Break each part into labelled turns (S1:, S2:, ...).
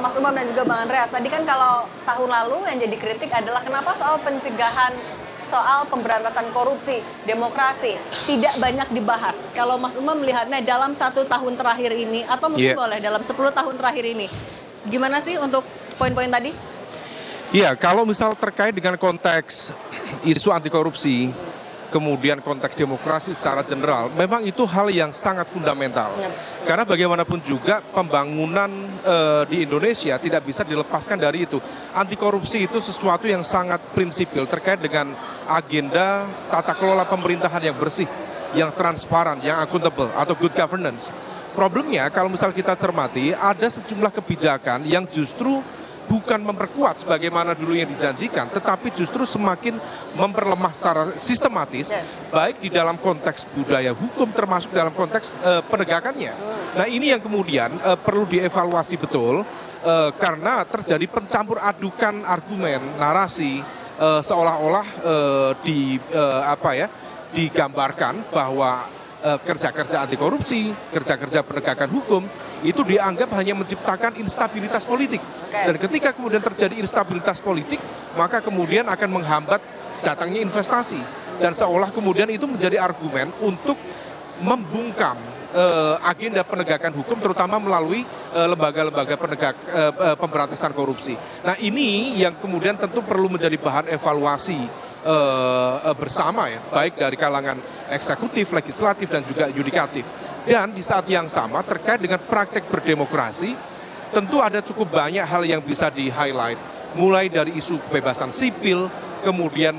S1: Mas Umam dan juga Bang Andreas. Tadi kan kalau tahun lalu yang jadi kritik adalah kenapa soal pencegahan, soal pemberantasan korupsi, demokrasi tidak banyak dibahas. Kalau Mas Umam melihatnya dalam 1 tahun terakhir ini, atau mungkin boleh dalam 10 tahun terakhir ini, gimana sih untuk poin-poin tadi?
S2: Iya, kalau misal terkait dengan konteks isu anti korupsi, kemudian konteks demokrasi secara general, memang itu hal yang sangat fundamental. Karena bagaimanapun juga pembangunan di Indonesia tidak bisa dilepaskan dari itu. Anti korupsi itu sesuatu yang sangat prinsipil terkait dengan agenda tata kelola pemerintahan yang bersih, yang transparan, yang accountable atau good governance. Problemnya kalau misal kita cermati, ada sejumlah kebijakan yang justru bukan memperkuat sebagaimana dulu yang dijanjikan, tetapi justru semakin memperlemah secara sistematis, baik di dalam konteks budaya hukum termasuk dalam konteks penegakannya. Nah ini yang kemudian perlu dievaluasi betul, karena terjadi pencampur adukan argumen, narasi, seolah-olah digambarkan bahwa kerja-kerja anti korupsi, kerja-kerja penegakan hukum itu dianggap hanya menciptakan instabilitas politik. Dan ketika kemudian terjadi instabilitas politik, maka kemudian akan menghambat datangnya investasi. Dan seolah kemudian itu menjadi argumen untuk membungkam agenda penegakan hukum, terutama melalui lembaga-lembaga pemberantasan korupsi. Nah ini yang kemudian tentu perlu menjadi bahan evaluasi bersama ya, baik dari kalangan eksekutif, legislatif, dan juga yudikatif. Dan di saat yang sama terkait dengan praktek berdemokrasi, tentu ada cukup banyak hal yang bisa di-highlight. Mulai dari isu kebebasan sipil, kemudian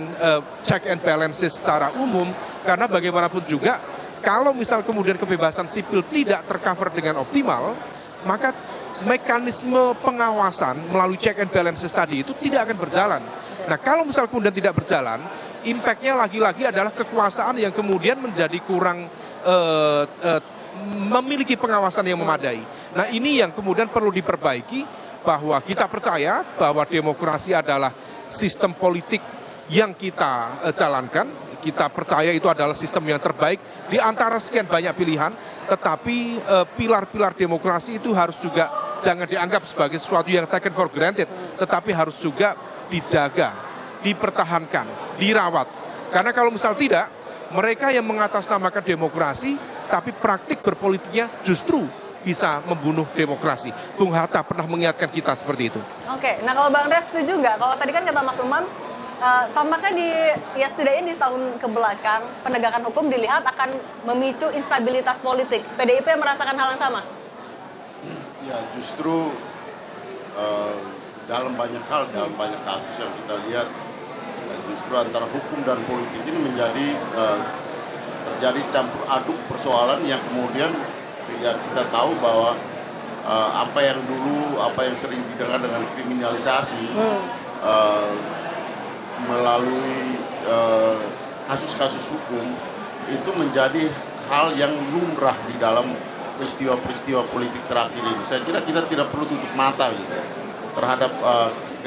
S2: check and balances secara umum, karena bagaimanapun juga, kalau misal kemudian kebebasan sipil tidak tercover dengan optimal, maka mekanisme pengawasan melalui check and balances tadi itu tidak akan berjalan. Nah kalau misal kemudian tidak berjalan, impact-nya lagi-lagi adalah kekuasaan yang kemudian menjadi kurang memiliki pengawasan yang memadai. Nah ini yang kemudian perlu diperbaiki, bahwa kita percaya bahwa demokrasi adalah sistem politik yang kita jalankan. Kita percaya itu adalah sistem yang terbaik di antara sekian banyak pilihan, tetapi pilar-pilar demokrasi itu harus juga jangan dianggap sebagai sesuatu yang taken for granted, tetapi harus juga dijaga, dipertahankan, dirawat. Karena kalau misal tidak, mereka yang mengatasnamakan demokrasi, tapi praktik berpolitiknya justru bisa membunuh demokrasi. Bung Hatta pernah mengingatkan kita seperti itu.
S1: Oke, nah kalau Bang Andreas setuju nggak? Kalau tadi kan kata Mas Umam, tampaknya setidaknya di setahun kebelakang penegakan hukum dilihat akan memicu instabilitas politik. PDIP merasakan hal yang sama?
S3: Ya justru dalam banyak hal, dalam banyak kasus yang kita lihat, justru antara hukum dan politik ini menjadi terjadi campur aduk persoalan yang kemudian ya kita tahu bahwa apa yang sering didengar dengan kriminalisasi melalui kasus-kasus hukum itu menjadi hal yang lumrah di dalam peristiwa-peristiwa politik terakhir ini. Saya kira kita tidak perlu tutup mata gitu terhadap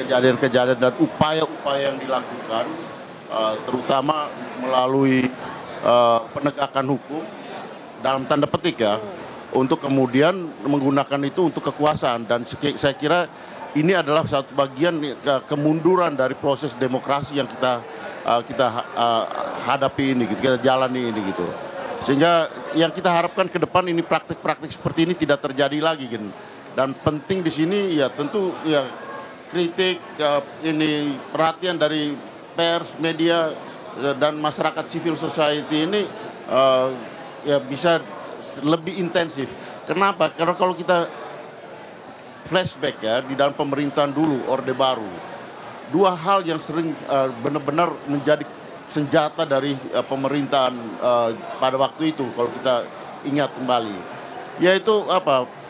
S3: kejadian-kejadian dan upaya-upaya yang dilakukan, terutama melalui penegakan hukum dalam tanda petik ya, untuk kemudian menggunakan itu untuk kekuasaan. Dan saya kira ini adalah satu bagian kemunduran dari proses demokrasi yang kita hadapi ini, gitu, kita jalani ini gitu. Sehingga yang kita harapkan ke depan ini praktik-praktik seperti ini tidak terjadi lagi gitu. Dan penting di sini ya tentu ya kritik, ini perhatian dari pers, media, dan masyarakat civil society ini ya bisa lebih intensif. Kenapa? Karena kalau kita flashback ya di dalam pemerintahan dulu Orde Baru, dua hal yang sering benar-benar menjadi senjata dari pemerintahan pada waktu itu kalau kita ingat kembali, yaitu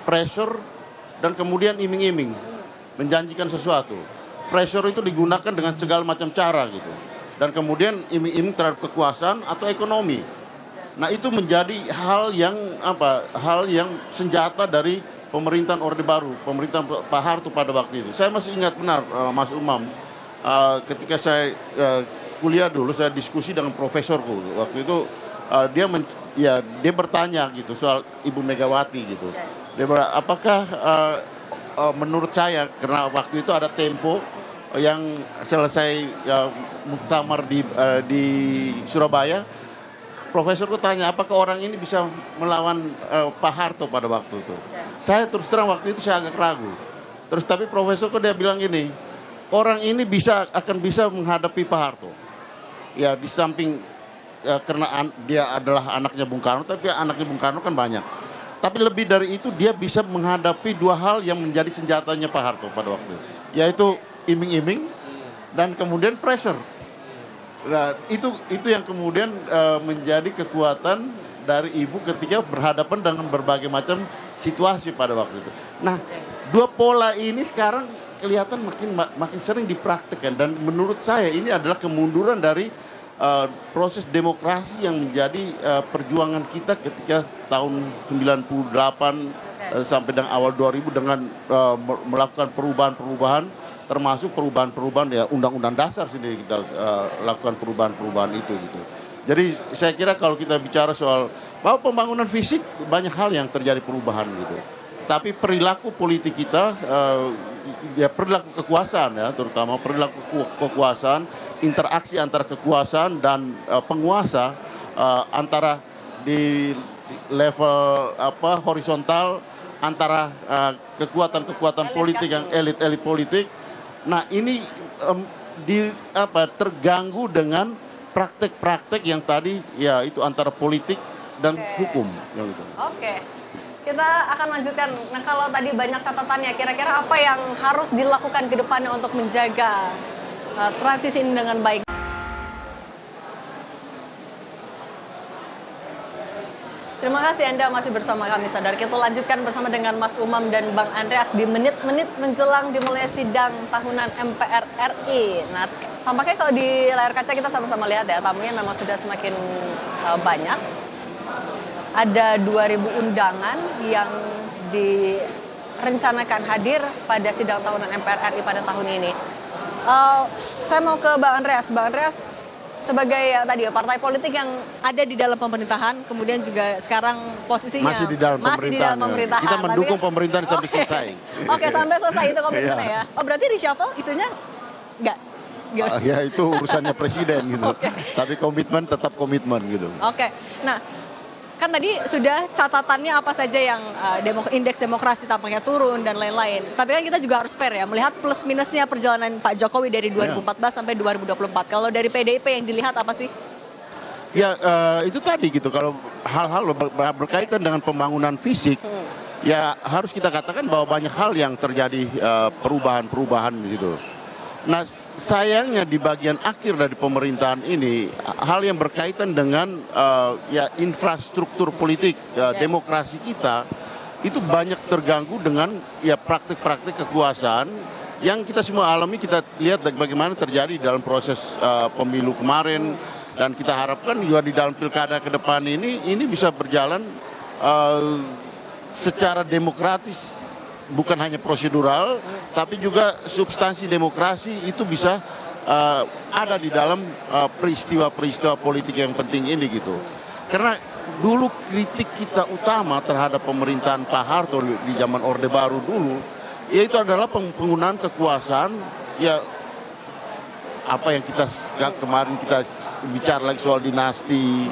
S3: pressure dan kemudian iming-iming menjanjikan sesuatu. Pressure itu digunakan dengan segala macam cara gitu, dan kemudian iming-iming terhadap kekuasaan atau ekonomi. Nah itu menjadi hal yang senjata dari pemerintahan Orde Baru, pemerintahan Pak Harto pada waktu itu. Saya masih ingat benar Mas Umam, ketika saya kuliah dulu, saya diskusi dengan profesorku waktu itu, dia bertanya gitu soal Ibu Megawati gitu. Dia apakah menurut saya karena waktu itu ada Tempo yang selesai muktamar di Surabaya, profesorku tanya apakah orang ini bisa melawan Pak Harto pada waktu itu. Saya terus terang waktu itu saya agak ragu. Terus tapi profesorku dia bilang gini, orang ini akan bisa menghadapi Pak Harto. Ya di samping karena dia adalah anaknya Bung Karno, tapi anaknya Bung Karno kan banyak. Tapi lebih dari itu dia bisa menghadapi dua hal yang menjadi senjatanya Pak Harto pada waktu itu, yaitu iming-iming dan kemudian pressure. Nah, itu yang kemudian menjadi kekuatan dari ibu ketika berhadapan dengan berbagai macam situasi pada waktu itu. Nah, dua pola ini sekarang kelihatan makin sering dipraktekkan dan menurut saya ini adalah kemunduran dari proses demokrasi yang menjadi perjuangan kita ketika tahun 98 sampai dengan awal 2000 dengan melakukan perubahan-perubahan, termasuk perubahan-perubahan ya undang-undang dasar sendiri kita lakukan perubahan-perubahan itu gitu. Jadi saya kira kalau kita bicara soal bahwa pembangunan fisik banyak hal yang terjadi perubahan gitu. Tapi perilaku politik kita ya perilaku kekuasaan ya, terutama perilaku kekuasaan, interaksi antara kekuasaan dan penguasa antara di level horizontal antara kekuatan-kekuatan politik yang elit-elit politik. Nah, ini terganggu dengan praktek-praktek yang tadi ya itu antara politik dan hukum yang itu.
S1: Oke. Kita akan lanjutkan. Nah, kalau tadi banyak catatannya, kira-kira apa yang harus dilakukan ke depannya untuk menjaga transisi ini dengan baik? Terima kasih Anda masih bersama kami, saudara. Kita lanjutkan bersama dengan Mas Umam dan Bang Andreas di menit-menit menjelang dimulai sidang tahunan MPR RI. Nah, tampaknya kalau di layar kaca kita sama-sama lihat ya, tamunya memang sudah semakin banyak. Ada 2.000 undangan yang direncanakan hadir pada sidang tahunan MPR RI pada tahun ini. Saya mau ke Bang Andreas. Bang Andreas, sebagai tadi partai politik yang ada di dalam pemerintahan, kemudian juga sekarang posisinya
S3: masih di dalam pemerintahan. Kita mendukung pemerintahan sampai selesai.
S1: Oke, sampai selesai itu komitmennya ya. Oh, berarti reshuffle isunya enggak?
S3: Ya itu urusannya presiden gitu. Tapi komitmen tetap komitmen gitu.
S1: Oke. Nah, kan tadi sudah catatannya apa saja yang indeks demokrasi tampaknya turun dan lain-lain. Tapi kan kita juga harus fair ya, melihat plus minusnya perjalanan Pak Jokowi dari 2014 sampai 2024. Kalau dari PDIP yang dilihat apa sih?
S3: Ya itu tadi gitu, kalau hal-hal berkaitan dengan pembangunan fisik, ya harus kita katakan bahwa banyak hal yang terjadi perubahan-perubahan gitu. Nah, sayangnya di bagian akhir dari pemerintahan ini hal yang berkaitan dengan ya infrastruktur politik demokrasi kita itu banyak terganggu dengan ya praktik-praktik kekuasaan yang kita semua alami. Kita lihat bagaimana terjadi dalam proses pemilu kemarin, dan kita harapkan juga di dalam pilkada ke depan ini bisa berjalan secara demokratis. Bukan hanya prosedural, tapi juga substansi demokrasi itu bisa ada di dalam peristiwa-peristiwa politik yang penting ini gitu. Karena dulu kritik kita utama terhadap pemerintahan Pak Harto di zaman Orde Baru dulu, yaitu adalah penggunaan kekuasaan, ya apa yang kemarin kita bicara lagi soal dinasti,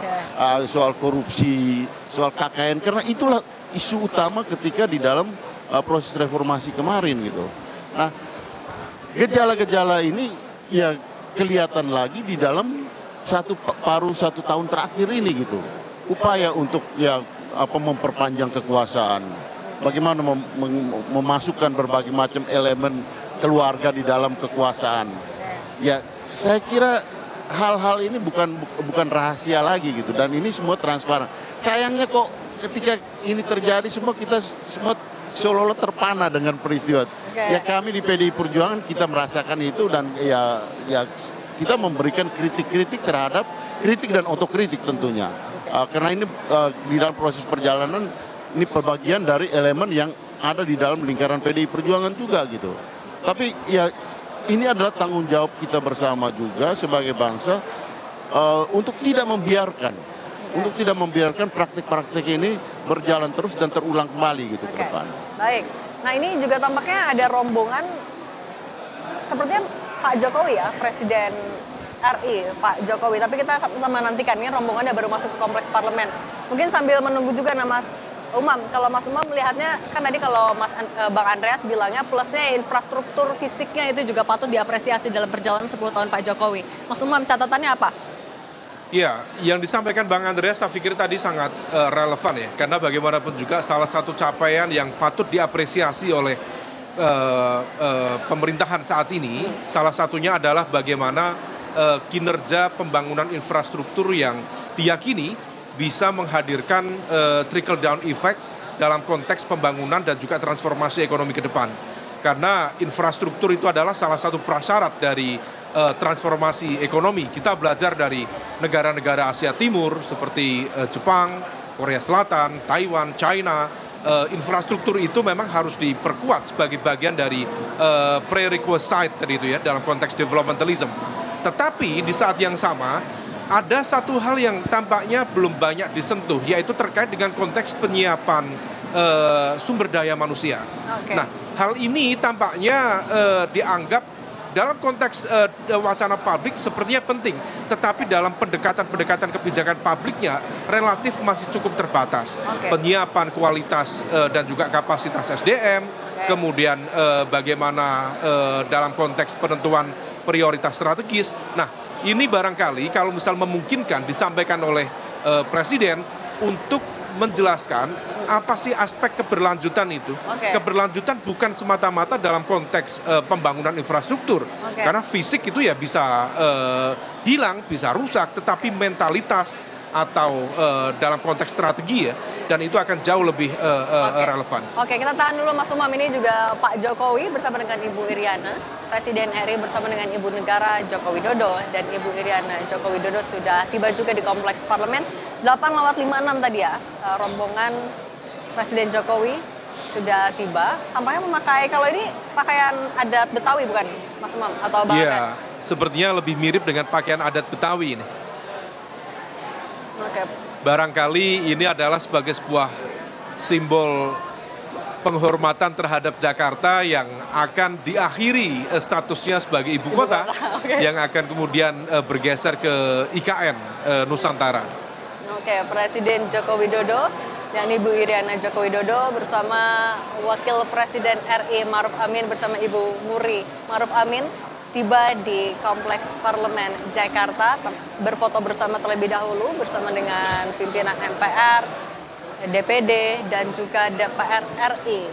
S3: soal korupsi, soal KKN, karena itulah isu utama ketika di dalam proses reformasi kemarin gitu. Nah, gejala-gejala ini ya kelihatan lagi di dalam paruh satu tahun terakhir ini gitu. Upaya untuk ya memperpanjang kekuasaan, bagaimana memasukkan berbagai macam elemen keluarga di dalam kekuasaan. Ya, saya kira hal-hal ini bukan rahasia lagi gitu, dan ini semua transparan. Sayangnya kok ketika ini terjadi kita semua seolah-olah terpana dengan peristiwa. Ya kami di PDI Perjuangan kita merasakan itu, dan ya kita memberikan kritik-kritik terhadap kritik dan otokritik tentunya. Karena ini di dalam proses perjalanan ini bagian dari elemen yang ada di dalam lingkaran PDI Perjuangan juga gitu. Tapi ya ini adalah tanggung jawab kita bersama juga sebagai bangsa untuk tidak membiarkan praktik-praktik ini berjalan terus dan terulang kembali gitu ke depan.
S1: Baik, Nah ini juga tampaknya ada rombongan, sepertinya Pak Jokowi ya, Presiden RI, Pak Jokowi. Tapi kita sama nantikan, ini rombongannya baru masuk ke kompleks parlemen. Mungkin sambil menunggu juga Mas Umam. Kalau Mas Umam melihatnya, kan tadi kalau Bang Andreas bilangnya plusnya infrastruktur fisiknya itu juga patut diapresiasi dalam perjalanan 10 tahun Pak Jokowi. Mas Umam, catatannya apa?
S2: Ya, yang disampaikan Bang Andreas saya pikir tadi sangat relevan ya. Karena bagaimanapun juga salah satu capaian yang patut diapresiasi oleh pemerintahan saat ini, salah satunya adalah bagaimana kinerja pembangunan infrastruktur yang diyakini bisa menghadirkan trickle down effect dalam konteks pembangunan dan juga transformasi ekonomi ke depan. Karena infrastruktur itu adalah salah satu prasyarat dari transformasi ekonomi. Kita belajar dari negara-negara Asia Timur seperti Jepang, Korea Selatan, Taiwan, China. Infrastruktur itu memang harus diperkuat sebagai bagian dari prerequisite tadi itu ya dalam konteks developmentalism. Tetapi di saat yang sama ada satu hal yang tampaknya belum banyak disentuh, yaitu terkait dengan konteks penyiapan sumber daya manusia. Okay. Nah, hal ini tampaknya dianggap dalam konteks wacana publik sepertinya penting, tetapi dalam pendekatan kebijakan publiknya relatif masih cukup terbatas. Okay. Penyiapan kualitas dan juga kapasitas SDM, kemudian bagaimana dalam konteks penentuan prioritas strategis. Nah, ini barangkali kalau misal memungkinkan disampaikan oleh Presiden untuk menjelaskan apa sih aspek keberlanjutan itu. Okay. Keberlanjutan bukan semata-mata dalam konteks pembangunan infrastruktur. Okay. Karena fisik itu ya bisa hilang, bisa rusak, tetapi mentalitas atau dalam konteks strategi ya, dan itu akan jauh lebih relevan. Oke,
S1: kita tahan dulu Mas Umam. Ini juga Pak Jokowi bersama dengan Ibu Iriana, Presiden RI bersama dengan Ibu Negara Joko Widodo, dan Ibu Iriana Joko Widodo sudah tiba juga di kompleks parlemen. 8:56 tadi ya, rombongan Presiden Jokowi sudah tiba. Tampaknya memakai, kalau ini pakaian adat Betawi bukan Mas Umam atau Bang Andreas?
S2: Iya, sepertinya lebih mirip dengan pakaian adat Betawi ini.
S1: Okay.
S2: Barangkali ini adalah sebagai sebuah simbol penghormatan terhadap Jakarta yang akan diakhiri statusnya sebagai ibu kota, okay, yang akan kemudian bergeser ke IKN Nusantara.
S1: Oke, Presiden Joko Widodo dan Ibu Iriana Joko Widodo bersama Wakil Presiden RI Ma'ruf Amin bersama Ibu Muri Ma'ruf Amin tiba di Kompleks Parlemen Jakarta, berfoto bersama terlebih dahulu bersama dengan pimpinan MPR, DPD, dan juga DPR RI.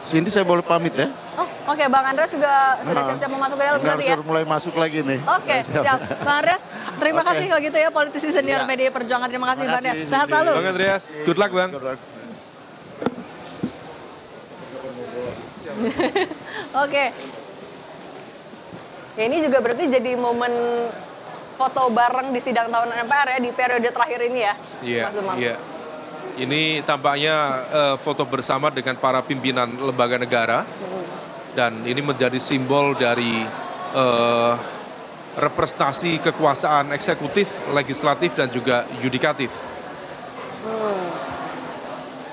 S3: Cindy, saya boleh pamit ya?
S1: Oh, oke. Bang Andreas juga sudah siap-siap mau masuk ke dalam, benar ya?
S3: Sudah mulai masuk lagi nih.
S1: Oke, siap. Bang Andreas, terima kasih kalau gitu ya, politisi senior PDI Perjuangan. Terima kasih, Bang Andreas. Sehat selalu.
S2: Bang Andreas, good luck, Bang.
S1: Oke. Ya, ini juga berarti jadi momen foto bareng di sidang tahunan MPR ya, di periode terakhir ini ya, Mas Umam.
S2: Iya. Ini tampaknya foto bersama dengan para pimpinan lembaga negara, dan ini menjadi simbol dari representasi kekuasaan eksekutif, legislatif, dan juga yudikatif.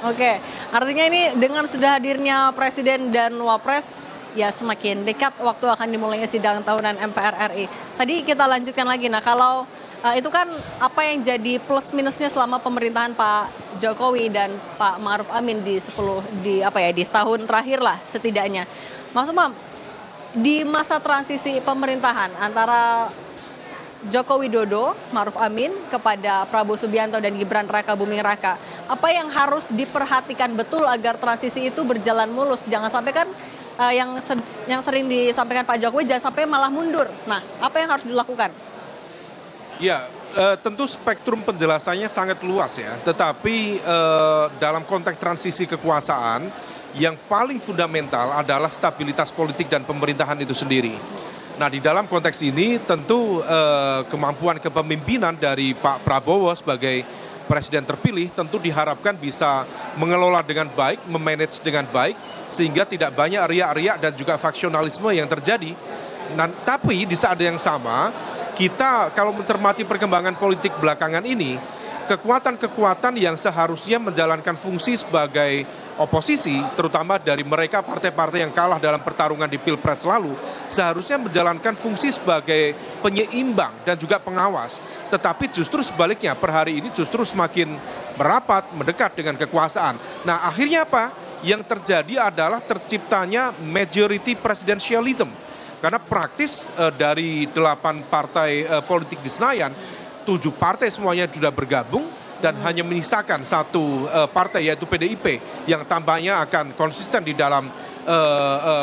S1: Oke, artinya ini dengan sudah hadirnya Presiden dan Wapres, ya semakin dekat waktu akan dimulainya sidang tahunan MPR RI. Tadi kita lanjutkan lagi, nah kalau itu kan apa yang jadi plus minusnya selama pemerintahan Pak Jokowi dan Pak Ma'ruf Amin di setahun terakhir lah setidaknya. Mas Umam, di masa transisi pemerintahan antara Joko Widodo, Ma'ruf Amin kepada Prabowo Subianto dan Gibran Raka Buming Raka, apa yang harus diperhatikan betul agar transisi itu berjalan mulus? Jangan sampai kan yang sering disampaikan Pak Jokowi jangan sampai malah mundur. Nah, apa yang harus dilakukan?
S2: Ya, tentu spektrum penjelasannya sangat luas ya. Tetapi dalam konteks transisi kekuasaan, yang paling fundamental adalah stabilitas politik dan pemerintahan itu sendiri. Nah, di dalam konteks ini tentu kemampuan kepemimpinan dari Pak Prabowo sebagai Presiden terpilih tentu diharapkan bisa mengelola dengan baik, memanage dengan baik, sehingga tidak banyak riak-riak dan juga faksionalisme yang terjadi. Nah, tapi di saat yang sama, kita kalau mencermati perkembangan politik belakangan ini, kekuatan-kekuatan yang seharusnya menjalankan fungsi sebagai oposisi, terutama dari mereka partai-partai yang kalah dalam pertarungan di Pilpres lalu, seharusnya menjalankan fungsi sebagai penyeimbang dan juga pengawas. Tetapi justru sebaliknya, per hari ini justru semakin merapat, mendekat dengan kekuasaan. Nah, akhirnya apa? Yang terjadi adalah terciptanya majority presidentialism. Karena praktis dari 8 partai politik di Senayan, 7 partai semuanya sudah bergabung, dan hanya menyisakan satu partai yaitu PDIP yang tampaknya akan konsisten di dalam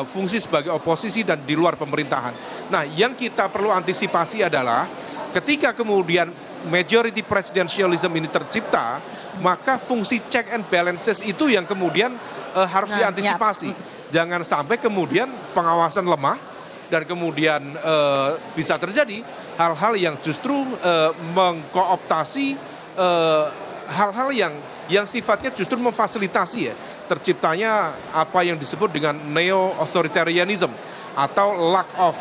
S2: fungsi sebagai oposisi dan di luar pemerintahan. Nah, yang kita perlu antisipasi adalah ketika kemudian majority presidentialism ini tercipta, maka fungsi check and balances itu yang kemudian harus diantisipasi. Jangan sampai kemudian pengawasan lemah dan kemudian bisa terjadi hal-hal yang justru mengkooptasi hal-hal yang sifatnya justru memfasilitasi ya terciptanya apa yang disebut dengan neo-authoritarianism atau lack of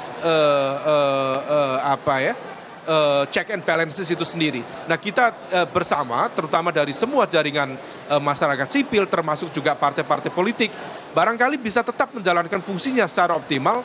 S2: check and balances itu sendiri. Nah, kita bersama terutama dari semua jaringan masyarakat sipil termasuk juga partai-partai politik barangkali bisa tetap menjalankan fungsinya secara optimal,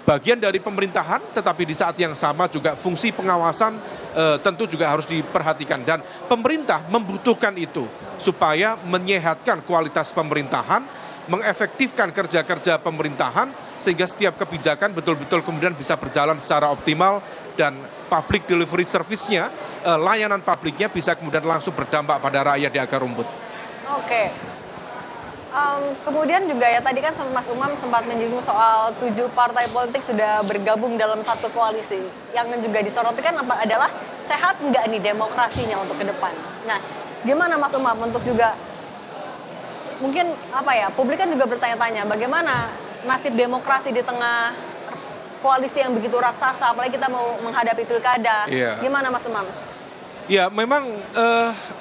S2: bagian dari pemerintahan, tetapi di saat yang sama juga fungsi pengawasan tentu juga harus diperhatikan. Dan pemerintah membutuhkan itu supaya menyehatkan kualitas pemerintahan, mengefektifkan kerja-kerja pemerintahan, sehingga setiap kebijakan betul-betul kemudian bisa berjalan secara optimal dan public delivery service-nya, layanan publiknya bisa kemudian langsung berdampak pada rakyat di akar rumput.
S1: Oke. Kemudian juga ya tadi kan Mas Umam sempat menyinggung soal 7 partai politik sudah bergabung dalam satu koalisi. Yang juga disoroti kan adalah sehat nggak nih demokrasinya untuk ke depan. Nah, gimana Mas Umam untuk juga mungkin publik kan juga bertanya-tanya bagaimana nasib demokrasi di tengah koalisi yang begitu raksasa, apalagi kita mau menghadapi pilkada. Gimana Mas Umam?
S2: Ya, memang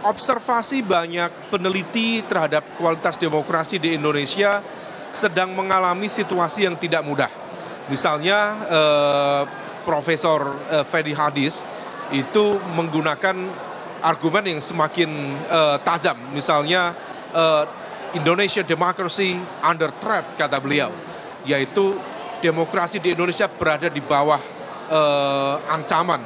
S2: observasi banyak peneliti terhadap kualitas demokrasi di Indonesia sedang mengalami situasi yang tidak mudah. Misalnya Profesor Fedi Hadis itu menggunakan argumen yang semakin tajam. Misalnya Indonesia democracy under threat, kata beliau, yaitu demokrasi di Indonesia berada di bawah ancaman.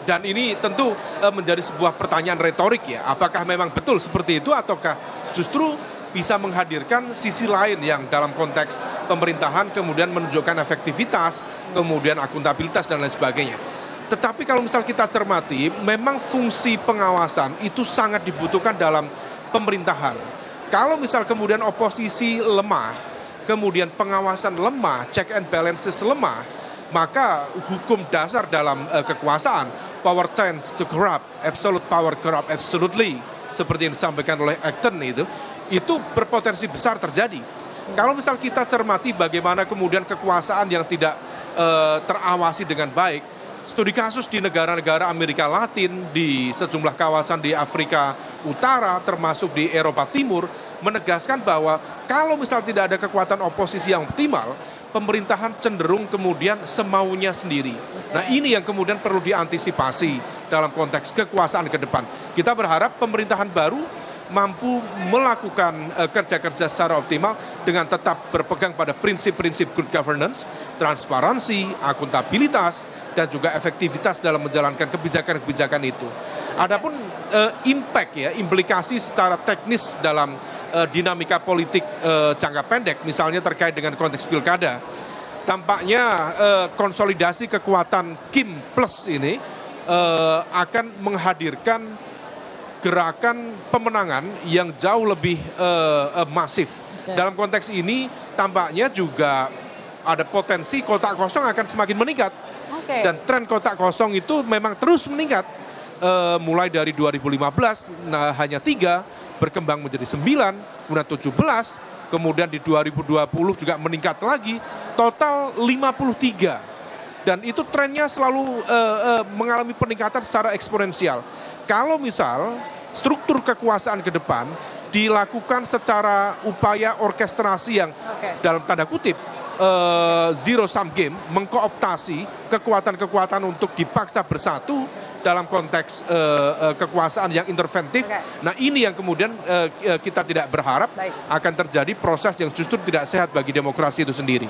S2: Dan ini tentu menjadi sebuah pertanyaan retorik ya. Apakah memang betul seperti itu ataukah justru bisa menghadirkan sisi lain yang dalam konteks pemerintahan kemudian menunjukkan efektivitas, kemudian akuntabilitas dan lain sebagainya. Tetapi kalau misal kita cermati, memang fungsi pengawasan itu sangat dibutuhkan dalam pemerintahan. Kalau misal kemudian oposisi lemah, kemudian pengawasan lemah, check and balances lemah, maka hukum dasar dalam kekuasaan, power tends to corrupt, absolute power corrupt absolutely, seperti yang disampaikan oleh Acton itu berpotensi besar terjadi. Kalau misal kita cermati bagaimana kemudian kekuasaan yang tidak terawasi dengan baik, studi kasus di negara-negara Amerika Latin, di sejumlah kawasan di Afrika Utara, termasuk di Eropa Timur, menegaskan bahwa kalau misal tidak ada kekuatan oposisi yang optimal, pemerintahan cenderung kemudian semaunya sendiri. Nah, ini yang kemudian perlu diantisipasi dalam konteks kekuasaan ke depan. Kita berharap pemerintahan baru mampu melakukan kerja-kerja secara optimal dengan tetap berpegang pada prinsip-prinsip good governance, transparansi, akuntabilitas, dan juga efektivitas dalam menjalankan kebijakan-kebijakan itu. Adapun implikasi secara teknis dalam dinamika politik jangka pendek, misalnya terkait dengan konteks pilkada, tampaknya konsolidasi kekuatan Kim Plus ini akan menghadirkan gerakan pemenangan yang jauh lebih masif. Dalam konteks ini tampaknya juga ada potensi kotak kosong akan semakin meningkat. Dan tren kotak kosong itu memang terus meningkat. Mulai dari 2015 hanya 3, berkembang menjadi 9, kemudian 17, kemudian di 2020 juga meningkat lagi, total 53. Dan itu trennya selalu mengalami peningkatan secara eksponensial. Kalau misal struktur kekuasaan ke depan dilakukan secara upaya orkestrasi yang dalam tanda kutip zero sum game, mengkooptasi kekuatan-kekuatan untuk dipaksa bersatu dalam konteks kekuasaan yang interventif. Nah ini yang kemudian kita tidak berharap akan terjadi proses yang justru tidak sehat bagi demokrasi itu sendiri.